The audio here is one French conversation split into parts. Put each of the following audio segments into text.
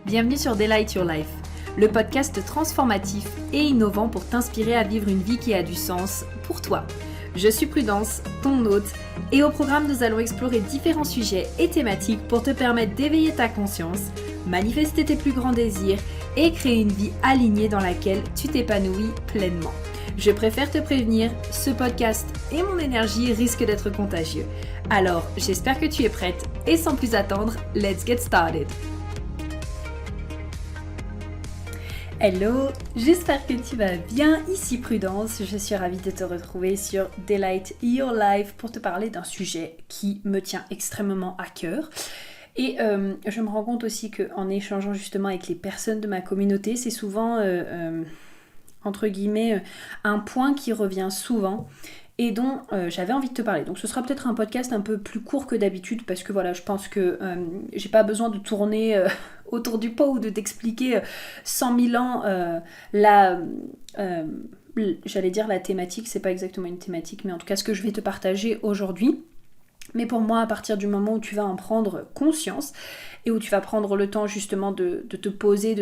Bienvenue sur Delight Your Life, le podcast transformatif et innovant pour t'inspirer à vivre une vie qui a du sens pour toi. Je suis Prudence, ton hôte, et au programme nous allons explorer différents sujets et thématiques pour te permettre d'éveiller ta conscience, manifester tes plus grands désirs et créer une vie alignée dans laquelle tu t'épanouis pleinement. Je préfère te prévenir, ce podcast et mon énergie risquent d'être contagieux. Alors, j'espère que tu es prête et sans plus attendre, let's get started! Hello, j'espère que tu vas bien, ici Prudence, je suis ravie de te retrouver sur Delight Your Life pour te parler d'un sujet qui me tient extrêmement à cœur. Et je me rends compte aussi qu'en échangeant justement avec les personnes de ma communauté, c'est souvent, entre guillemets, un point qui revient souvent et dont j'avais envie de te parler. Donc ce sera peut-être un podcast un peu plus court que d'habitude parce que voilà, je pense que j'ai pas besoin de tourner autour du pot ou de t'expliquer 100 000 ans j'allais dire la thématique, c'est pas exactement une thématique, mais en tout cas ce que je vais te partager aujourd'hui. Mais pour moi, à partir du moment où tu vas en prendre conscience et où tu vas prendre le temps justement de te poser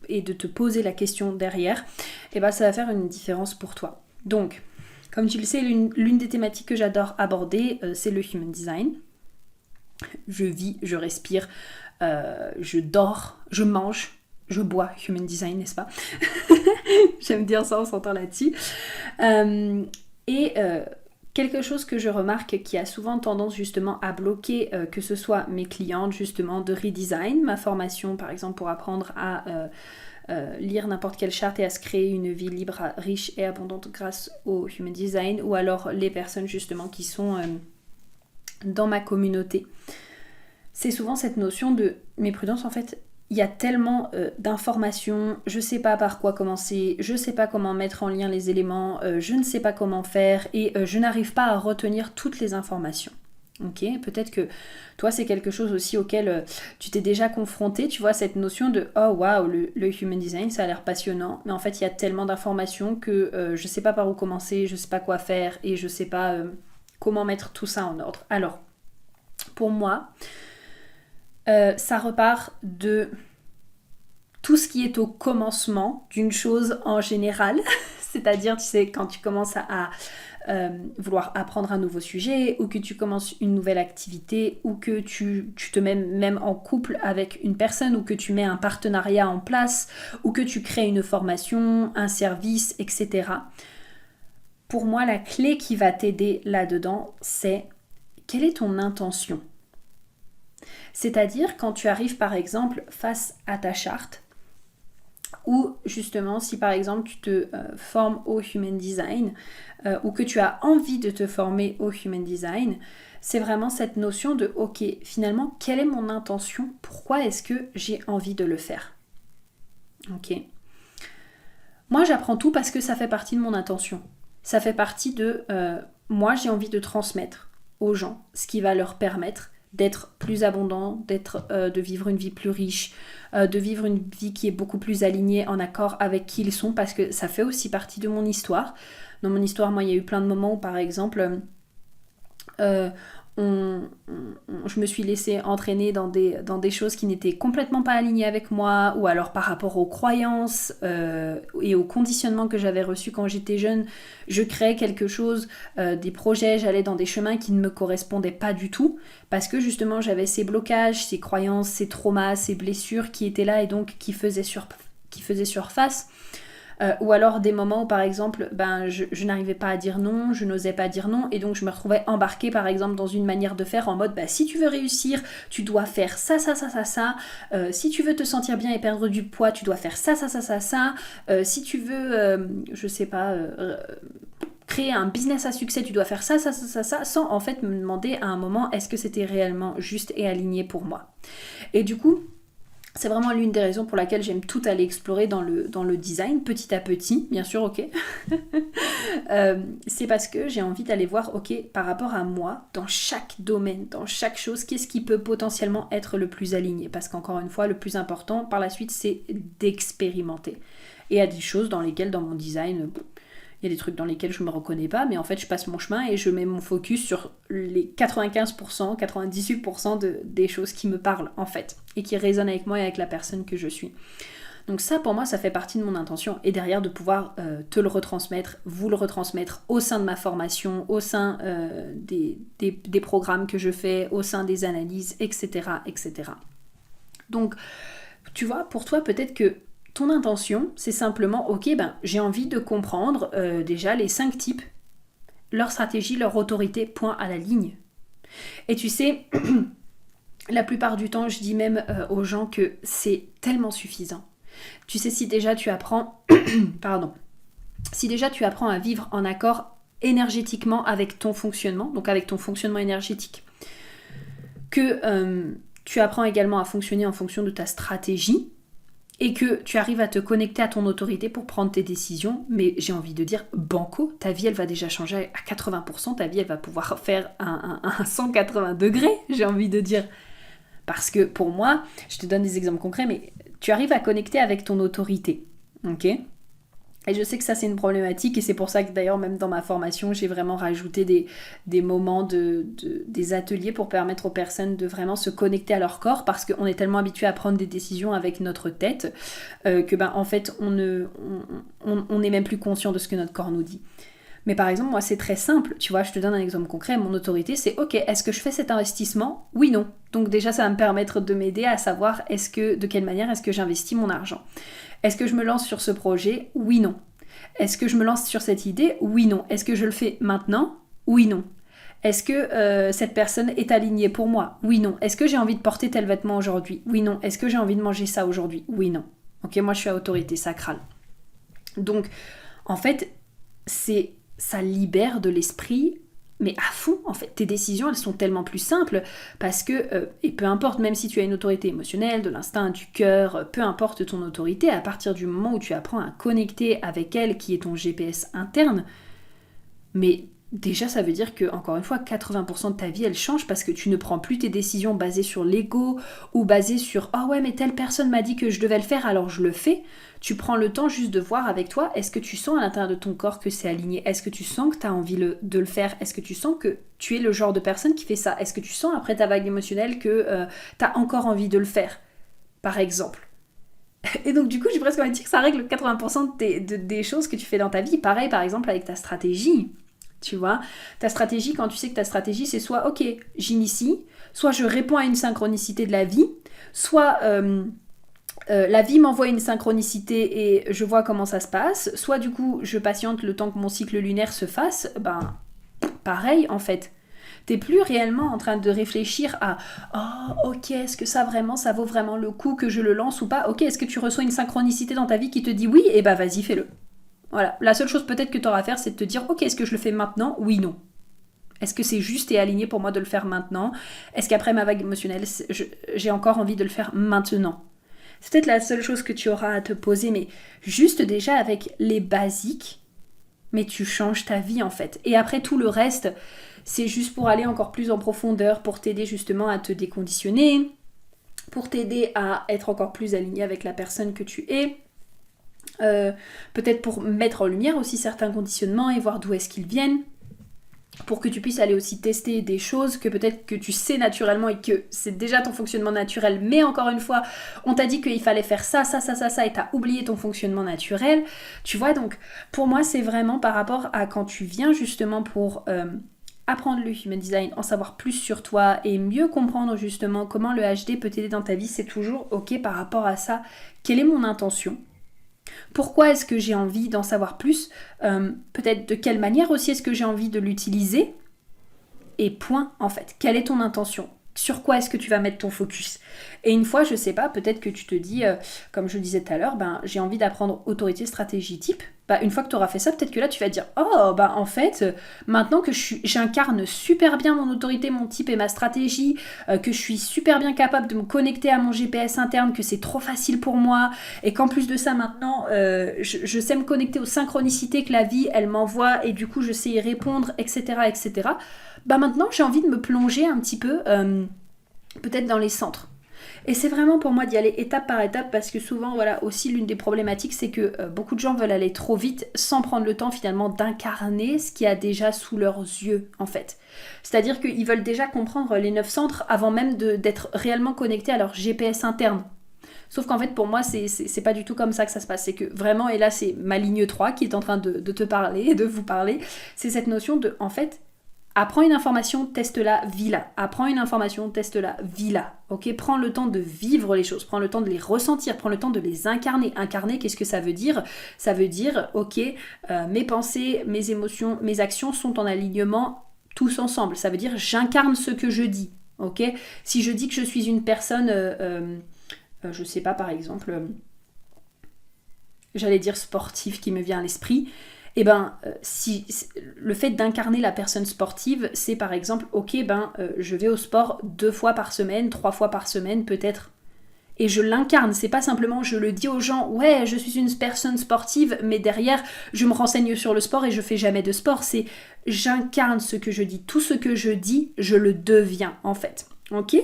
et de te poser la question derrière, et ben ça va faire une différence pour toi. Donc, comme tu le sais, l'une des thématiques que j'adore aborder, c'est le Human Design. Je vis, je respire, je dors, je mange, je bois Human Design, n'est-ce pas? J'aime dire ça, on s'entend là-dessus. Quelque chose que je remarque qui a souvent tendance justement à bloquer, que ce soit mes clientes justement de redesign, ma formation par exemple pour apprendre à lire n'importe quelle charte et à se créer une vie libre, riche et abondante grâce au Human Design, ou alors les personnes justement qui sont dans ma communauté. C'est souvent cette notion de mais Prudence, en fait, il y a tellement d'informations, je sais pas par quoi commencer, je sais pas comment mettre en lien les éléments, je ne sais pas comment faire et je n'arrive pas à retenir toutes les informations. Ok, peut-être que toi c'est quelque chose aussi auquel tu t'es déjà confronté, tu vois, cette notion de oh waouh, le Human Design ça a l'air passionnant, mais en fait il y a tellement d'informations que je sais pas par où commencer, je sais pas quoi faire et je sais pas comment mettre tout ça en ordre. Alors, pour moi, ça repart de tout ce qui est au commencement d'une chose en général, c'est-à-dire tu sais quand tu commences à vouloir apprendre un nouveau sujet ou que tu commences une nouvelle activité ou que tu te mets même en couple avec une personne ou que tu mets un partenariat en place ou que tu crées une formation, un service, etc. Pour moi, la clé qui va t'aider là-dedans, c'est quelle est ton intention ? C'est-à-dire quand tu arrives par exemple face à ta charte, ou justement si par exemple tu te formes au Human Design ou que tu as envie de te former au Human Design, c'est vraiment cette notion de ok, finalement quelle est mon intention, pourquoi est-ce que j'ai envie de le faire. Ok. Moi j'apprends tout parce que ça fait partie de mon intention. Ça fait partie de moi j'ai envie de transmettre aux gens ce qui va leur permettre d'être plus abondant, de vivre une vie plus riche, de vivre une vie qui est beaucoup plus alignée, en accord avec qui ils sont, parce que ça fait aussi partie de mon histoire. Dans mon histoire, moi, il y a eu plein de moments où, par exemple, je me suis laissée entraîner dans des choses qui n'étaient complètement pas alignées avec moi, ou alors par rapport aux croyances et aux conditionnements que j'avais reçus quand j'étais jeune, je créais quelque chose, des projets, j'allais dans des chemins qui ne me correspondaient pas du tout, parce que justement j'avais ces blocages, ces croyances, ces traumas, ces blessures qui étaient là et donc qui faisaient surface. Ou alors des moments où par exemple je n'arrivais pas à dire non, je n'osais pas dire non et donc je me retrouvais embarquée par exemple dans une manière de faire en mode si tu veux réussir tu dois faire ça, si tu veux te sentir bien et perdre du poids tu dois faire ça, si tu veux créer un business à succès tu dois faire ça, sans en fait me demander à un moment est-ce que c'était réellement juste et aligné pour moi. Et du coup c'est vraiment l'une des raisons pour laquelle j'aime tout aller explorer dans le design, petit à petit, bien sûr, ok. C'est parce que j'ai envie d'aller voir, ok, par rapport à moi, dans chaque domaine, dans chaque chose, qu'est-ce qui peut potentiellement être le plus aligné. Parce qu'encore une fois, le plus important par la suite, c'est d'expérimenter. Et il y a des choses dans lesquelles, dans mon design, Il y a des trucs dans lesquels je me reconnais pas, mais en fait je passe mon chemin et je mets mon focus sur les 95%, 98% des choses qui me parlent en fait, et qui résonnent avec moi et avec la personne que je suis. Donc ça, pour moi, ça fait partie de mon intention. Et derrière, de pouvoir te le retransmettre, vous le retransmettre au sein de ma formation, au sein des programmes que je fais, au sein des analyses, etc., etc. Donc, tu vois, pour toi, peut-être que ton intention, c'est simplement, ok, j'ai envie de comprendre déjà les 5 types, leur stratégie, leur autorité, point à la ligne. Et tu sais, la plupart du temps, je dis même aux gens que c'est tellement suffisant. Tu sais, si déjà tu apprends si déjà tu apprends à vivre en accord énergétiquement avec ton fonctionnement, donc avec ton fonctionnement énergétique, que tu apprends également à fonctionner en fonction de ta stratégie et que tu arrives à te connecter à ton autorité pour prendre tes décisions, mais j'ai envie de dire banco, ta vie elle va déjà changer à 80%, ta vie elle va pouvoir faire un 180 degrés, j'ai envie de dire. Parce que pour moi, je te donne des exemples concrets, mais tu arrives à connecter avec ton autorité, ok ? Et je sais que ça c'est une problématique et c'est pour ça que d'ailleurs même dans ma formation j'ai vraiment rajouté des moments des ateliers pour permettre aux personnes de vraiment se connecter à leur corps, parce qu'on est tellement habitué à prendre des décisions avec notre tête que en fait on n'est même plus conscient de ce que notre corps nous dit. Mais par exemple, moi, c'est très simple. Tu vois, je te donne un exemple concret. Mon autorité, c'est OK, est-ce que je fais cet investissement ? Oui, non. Donc déjà, ça va me permettre de m'aider à savoir de quelle manière est-ce que j'investis mon argent. Est-ce que je me lance sur ce projet ? Oui, non. Est-ce que je me lance sur cette idée ? Oui, non. Est-ce que je le fais maintenant ? Oui, non. Est-ce que cette personne est alignée pour moi ? Oui, non. Est-ce que j'ai envie de porter tel vêtement aujourd'hui ? Oui, non. Est-ce que j'ai envie de manger ça aujourd'hui ? Oui, non. OK, moi, je suis à autorité sacrale. Donc, en fait, ça libère de l'esprit, mais à fond, en fait. Tes décisions, elles sont tellement plus simples parce que, et peu importe, même si tu as une autorité émotionnelle, de l'instinct, du cœur, peu importe ton autorité, à partir du moment où tu apprends à connecter avec elle, qui est ton GPS interne, mais déjà, ça veut dire que, encore une fois, 80% de ta vie, elle change parce que tu ne prends plus tes décisions basées sur l'ego ou basées sur « Ah ouais, mais telle personne m'a dit que je devais le faire, alors je le fais ». Tu prends le temps juste de voir avec toi, est-ce que tu sens à l'intérieur de ton corps que c'est aligné ? Est-ce que tu sens que tu as envie de le faire ? Est-ce que tu sens que tu es le genre de personne qui fait ça ? Est-ce que tu sens après ta vague émotionnelle que tu as encore envie de le faire ? Par exemple. Et donc du coup, j'ai presque envie de dire que ça règle 80% des choses que tu fais dans ta vie. Pareil, par exemple, avec ta stratégie. Tu vois, ta stratégie, quand tu sais que ta stratégie, c'est soit, ok, j'initie, soit je réponds à une synchronicité de la vie, soit la vie m'envoie une synchronicité et je vois comment ça se passe, soit du coup, je patiente le temps que mon cycle lunaire se fasse, pareil, en fait. T'es plus réellement en train de réfléchir à « Oh, ok, est-ce que ça vaut vraiment le coup que je le lance ou pas ? Ok, est-ce que tu reçois une synchronicité dans ta vie qui te dit oui ? Eh vas-y, fais-le. » Voilà, la seule chose peut-être que tu auras à faire, c'est de te dire « Ok, est-ce que je le fais maintenant ? Oui, non. Est-ce que c'est juste et aligné pour moi de le faire maintenant ? Est-ce qu'après ma vague émotionnelle, j'ai encore envie de le faire maintenant ?» C'est peut-être la seule chose que tu auras à te poser, mais juste déjà avec les basiques, mais tu changes ta vie en fait. Et après tout le reste, c'est juste pour aller encore plus en profondeur, pour t'aider justement à te déconditionner, pour t'aider à être encore plus aligné avec la personne que tu es. Peut-être pour mettre en lumière aussi certains conditionnements et voir d'où est-ce qu'ils viennent, pour que tu puisses aller aussi tester des choses que peut-être que tu sais naturellement et que c'est déjà ton fonctionnement naturel, mais encore une fois, on t'a dit qu'il fallait faire ça, et t'as oublié ton fonctionnement naturel, tu vois. Donc pour moi, c'est vraiment par rapport à quand tu viens justement pour apprendre le Human Design, en savoir plus sur toi et mieux comprendre justement comment le HD peut t'aider dans ta vie, c'est toujours ok par rapport à ça, quelle est mon intention ? Pourquoi est-ce que j'ai envie d'en savoir plus ? Peut-être de quelle manière aussi est-ce que j'ai envie de l'utiliser ? Et point, en fait. Quelle est ton intention ? Sur quoi est-ce que tu vas mettre ton focus ? Et une fois, je sais pas, peut-être que tu te dis, comme je le disais tout à l'heure, j'ai envie d'apprendre autorité, stratégie, type. Une fois que tu auras fait ça, peut-être que là, tu vas te dire, oh, en fait, maintenant que j'incarne super bien mon autorité, mon type et ma stratégie, que je suis super bien capable de me connecter à mon GPS interne, que c'est trop facile pour moi, et qu'en plus de ça, maintenant, je sais me connecter aux synchronicités que la vie, elle m'envoie, et du coup, je sais y répondre, etc., etc., maintenant, j'ai envie de me plonger un petit peu, peut-être dans les centres. Et c'est vraiment pour moi d'y aller étape par étape parce que souvent, voilà, aussi l'une des problématiques, c'est que beaucoup de gens veulent aller trop vite sans prendre le temps finalement d'incarner ce qu'il y a déjà sous leurs yeux en fait. C'est-à-dire qu'ils veulent déjà comprendre les 9 centres avant même d'être réellement connectés à leur GPS interne. Sauf qu'en fait, pour moi, c'est pas du tout comme ça que ça se passe. C'est que vraiment, et là, c'est ma ligne 3 qui est en train de te parler, de vous parler, c'est cette notion de, en fait, apprends une information, teste-la, vis-la. Apprends une information, teste-la, vis-la. Ok, prends le temps de vivre les choses, prends le temps de les ressentir, prends le temps de les incarner. Incarner, qu'est-ce que ça veut dire ? Ça veut dire, ok, mes pensées, mes émotions, mes actions sont en alignement tous ensemble. Ça veut dire, j'incarne ce que je dis. Ok ? Si je dis que je suis une personne, je sais pas, par exemple, j'allais dire sportive qui me vient à l'esprit, et si le fait d'incarner la personne sportive, c'est par exemple, ok, je vais au sport 2 fois par semaine, 3 fois par semaine peut-être, et je l'incarne, c'est pas simplement je le dis aux gens, ouais, je suis une personne sportive, mais derrière, je me renseigne sur le sport et je fais jamais de sport, c'est j'incarne ce que je dis, tout ce que je dis, je le deviens en fait. Ok,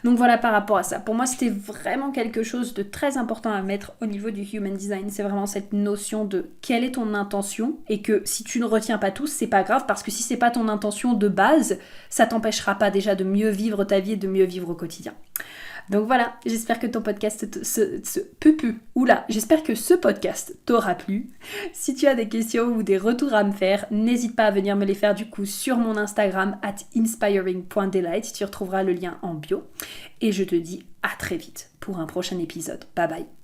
donc voilà par rapport à ça. Pour moi, c'était vraiment quelque chose de très important à mettre au niveau du Human Design. C'est vraiment cette notion de quelle est ton intention et que si tu ne retiens pas tout, c'est pas grave parce que si c'est pas ton intention de base, ça t'empêchera pas déjà de mieux vivre ta vie et de mieux vivre au quotidien. Donc voilà, j'espère que ton podcast j'espère que ce podcast t'aura plu. Si tu as des questions ou des retours à me faire, n'hésite pas à venir me les faire du coup sur mon Instagram @inspiring.delight. Tu retrouveras le lien en bio. Et je te dis à très vite pour un prochain épisode. Bye bye.